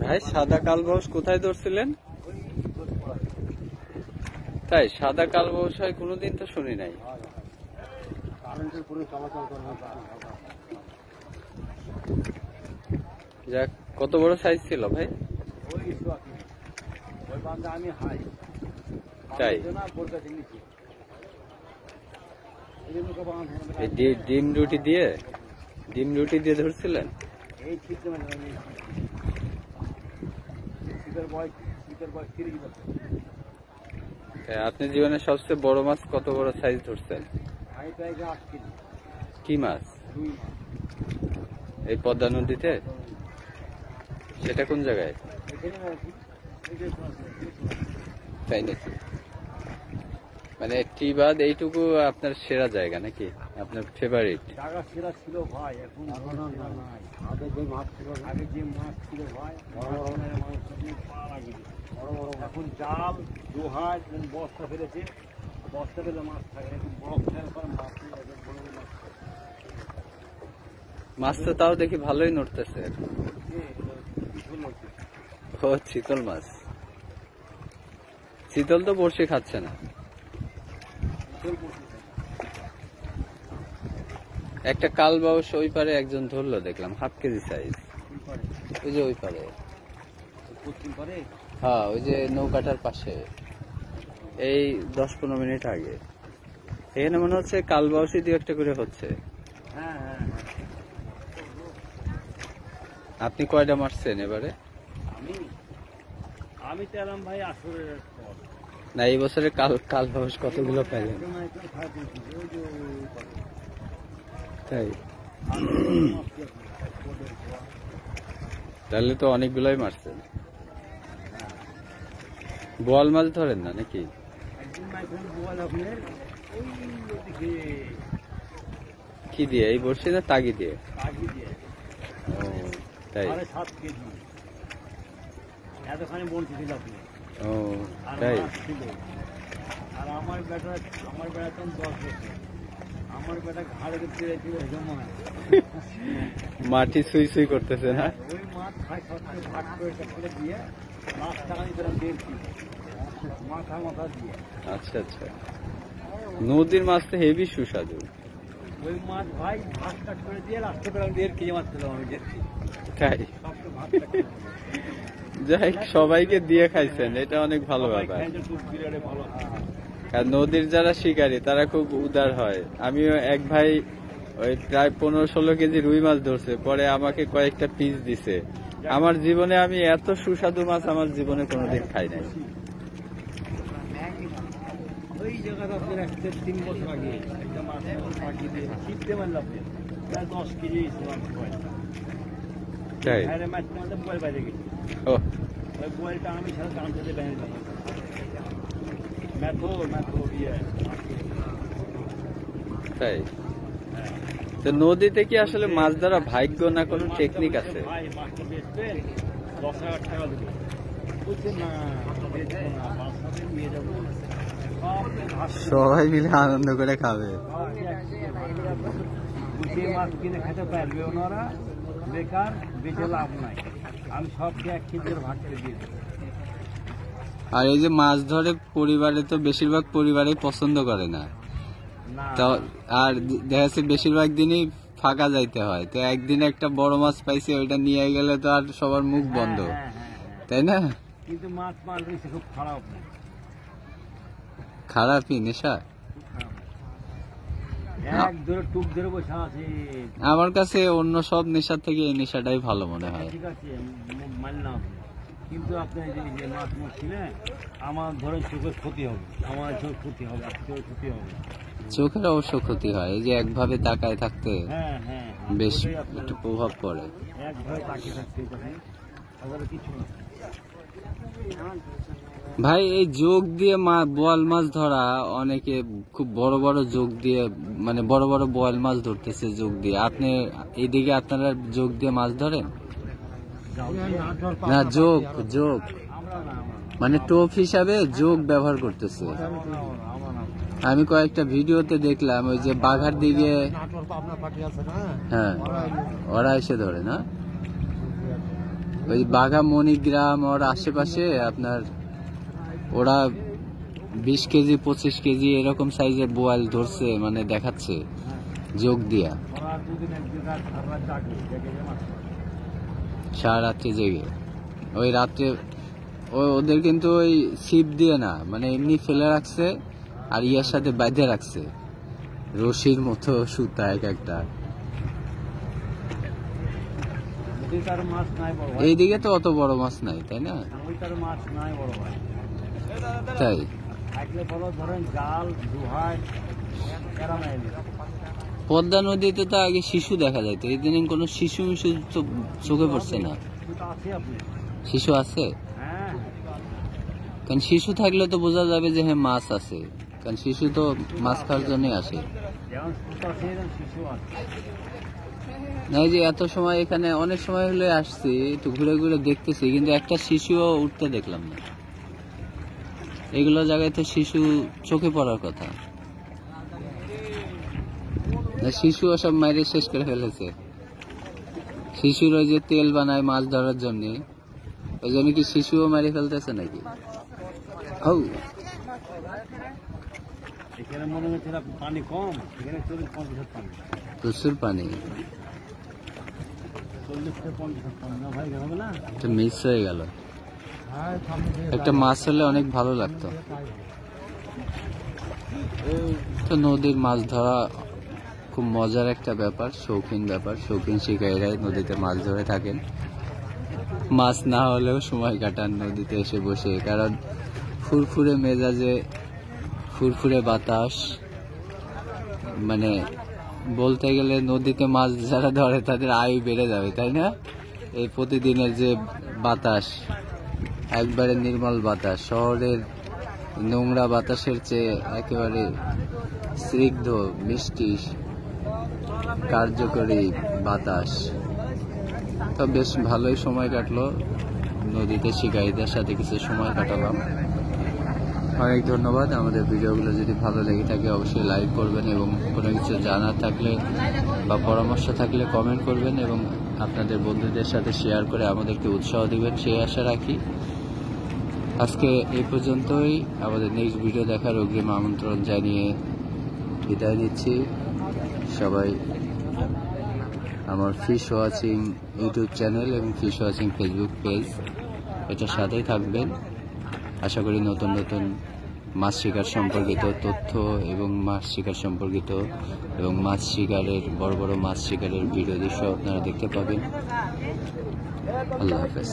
ভাই সাদা কালবাউস কোথায় ধরছিলেন? তাই সাদা কালবাউস হয় কোনোদিন তো শুনি নাই। যাক, কত বড় সাইজ ছিল ভাই? তাই ডিম রুটি দিয়ে ধরছিলেন? আপনি জীবনে সবচেয়ে বড় মাছ কত বড় সাইজ ধরছেন? কি মাছ? এই পদ্মা নদীতে? সেটা কোন জায়গায়? তাই নাকি? মানে টিবাদ এইটুকু আপনার সেরা জায়গা নাকি? আপনার ফেভারিট জায়গা সেরা ছিল ভাই, এখন আগে যে মাছ ছিল ভাই, এখন জাল দোহায় বস্তা ফেলেছে, বস্তা ফেলে মাছ থাকে, এখন মাছ তো তাও দেখি ভালোই নড়তেছে। ও চিতল মাছ। চিতল তো বড়শি খাচ্ছে না। একটা কালবাউস ওই পারে একজন ধরলো দেখলাম, হাফ কেজি সাইজ। ওই যে ওই পারে, হ্যাঁ ওই যে নৌকাটার পাশে, এই 10-15 মিনিট আগে। এখানে মনে হচ্ছে কালবাউসই দু একটা করে হচ্ছে। আপনি কয়টা মারছেন এবারে? আমি তো এলাম ভাই আসরের পর। না, এই বছরে কালবাউস কতগুলো পাইলেন? তাই তাহলে তো অনেকগুলোই মারছেন। বোয়াল মাছ ধরেন না নাকি? কি দিয়ে, এই বড়শি না তাগি দিয়ে? ও তাই। এতখানি বলছি ছিল আপনি। ও তাই। আর আমার বেটা তো 10 বছর, আমার বেটা ঘাড়ে পেরেছিল মাটি সুই করতেছে না? ওই মাছ খাই ভাগ করে দিয়ে মাছ টাকা নিয়েছিলাম 1.5 কিলো মাথা দিয়ে। আচ্ছা আচ্ছা, নদীর মাছ তো হেভি সুস্বাদু। ওই মাছ ভাই ভাগ কাট করে দিয়ে রাস্তা পেলাম 1.5 কেজি মাছ পেলাম আমি। তাই যাই, সবাইকে দিয়ে খাইছেন, এটা অনেক ভালো ব্যাপার। আর নদীর যারা শিকারী তারা খুব উদার হয়। আমিও এক ভাই ওই প্রায় 15-16 কেজি রুই মাছ ধরছে, পরে আমাকে কয়েকটা পিস দিছে। আমার জীবনে আমি এত সুস্বাদু মাছ আমার জীবনে কোনোদিন খাই নাই। ওই জায়গাটা আপনার 3 বছর আগে একটা মাছ দিয়ে শিখতে পারলাম, প্রায় 10 কেজি তাই বয়েল বাইরে গেছি। ওই বয়েলটা আমি সারা দাম খেতে বেঁধে তাই। তো নদীতে কি আসলে মাছ ধরা ভাগ্য না কোনো টেকনিক আছে? সবাই মিলে আনন্দ করে খাবে। মাছ কিনে খেতে পারবে ওনারা, বেকার বেঁচে লাভ নাই। আমি সবকে 1 কেজি ভাগ করে দিয়ে দেবো। আর এই যে মাছ ধরে পরিবারে তো বেশিরভাগ পরিবারে পছন্দ করে না, আর দেখা যাচ্ছে বেশিরভাগ দিনই ফাঁকা যাইতে হয়। তো একদিন একটা বড় মাছ পাইছে, ওইটা নিয়ে গেলে তো আর সবার মুখ বন্ধ, তাই না? কিন্তু মাছ মারলে খুব খারাপ, খারাপই নেশা। আমার কাছে অন্য সব নেশার থেকে এই নেশাটাই ভালো মনে হয়। ঠিক আছে মানলাম, কিন্তু আপনি যে মাছ মারছিলেন, আমার ধরেন চোখের ক্ষতি হবে, আমার চোখ ক্ষতি হবে, চোখের ক্ষতি হবে। চোখের অবশ্য ক্ষতি হয়, এই যে একভাবে তাকায় থাকতে বেশ একটু প্রভাব পড়ে। একভাবে তাকিয়ে থাকতে কিছু না। ভাই এই যোগ দিয়ে বোয়াল মাছ ধরা, অনেকে খুব বড় বড় যোগ দিয়ে, মানে বড় বড় বোয়াল মাছ ধরতেছে যোগ দিয়ে। আপনি এইদিকে আপনারা যোগ দিয়ে মাছ ধরেন না? যোগ মানে টোপ হিসাবে যোগ ব্যবহার করতেছে। আমি কয়েকটা ভিডিওতে দেখলাম, ওই যে বাঘার দিকে, হ্যাঁ ওরা এসে ধরে না? ওই বাঘা মণিগ্রাম ওর আশেপাশে আপনার ওরা 20 কেজি 25 কেজি এরকম সাইজের বোয়াল ধরছে, মানে দেখাচ্ছে যোগ দিয়া সারা রাত্রে জেগে। ওই রাত্রে ওদের কিন্তু ওই ছিপ দিয়ে না, মানে এমনি ফেলে রাখছে আর ইয়ার সাথে বাঁধে রাখছে রশির মতো সুতা এক একটা। এইদিকে তো অত বড় মাছ নাই, তাই না? তাই পদ্মা নদীতে তো আগে শিশু দেখা যায়, তো এই দিন কোনো শিশু মিশু চোখে পড়ছে না। শিশু আছে? কারণ শিশু থাকলে তো বোঝা যাবে যে হ্যাঁ মাছ আছে, কারণ শিশু তো মাছ খাওয়ার জন্যই আসে। না যে এত সময় এখানে অনেক সময় হলে আসছি, একটু ঘুরে ঘুরে দেখতেছি, কিন্তু একটা শিশুও উঠতে দেখলাম না। এগুলো জায়গায় তো শিশু চোখে পড়ার কথা। শিশু সব মাইরে শেষ করে ফেলেছে। শিশুর ওই যে তেল বানায় মাছ ধরার জন্য, ওই জন্য কি শিশুও মারি ফেলতেছে নাকি? এখানে মনে হচ্ছে পানি কম, এখানে 40-50 পানি, প্রচুর পানি, 40-50 পানি না ভাই, হবে না? মিস হয়ে গেল। একটা মাছ হলে অনেক ভালো লাগতো। তো নদীর মাছ ধরা খুব মজার একটা ব্যাপার, শৌখিন ব্যাপার। শৌখিন শিকারীরাই নদীতে মাছ ধরে থাকেন, মাছ না হলেও সময় কাটান নদীতে এসে বসে। কারণ ফুরফুরে মেজাজে, ফুরফুরে বাতাস, মানে বলতে গেলে নদীতে মাছ যারা ধরে তাদের আয়ু বেড়ে যাবে, তাই না? এই প্রতিদিনের যে বাতাস, একবারে নির্মল বাতাস, শহরের নোংরা বাতাসের চেয়ে একেবারে স্নিগ্ধ মিষ্টি কার্যকরী বাতাস। তো বেশ ভালোই সময় কাটলো নদীতে শিকারীদের সাথে, কিছু সময় কাটালাম। অনেক ধন্যবাদ। আমাদের ভিডিওগুলো যদি ভালো লেগে থাকে অবশ্যই লাইক করবেন, এবং কোনো কিছু জানার থাকলে বা পরামর্শ থাকলে কমেন্ট করবেন, এবং আপনাদের বন্ধুদের সাথে শেয়ার করে আমাদেরকে উৎসাহ দিবেন, সেই আশা রাখি। আজকে এই পর্যন্তই। আমাদের নেক্সট ভিডিও দেখার অগ্রিম আমন্ত্রণ জানিয়ে বিদায় নিচ্ছি। সবাই আমার ফিশ ওয়াচিং ইউটিউব চ্যানেল এবং ফিশ ওয়াচিং ফেসবুক পেজ, এটার সাথেই থাকবেন। আশা করি নতুন নতুন মাছ শিকার সম্পর্কিত তথ্য এবং মাছ শিকার সম্পর্কিত এবং মাছ শিকারের বড় বড় মাছ শিকারের ভিডিও দৃশ্য আপনারা দেখতে পাবেন। আল্লাহ হাফেজ।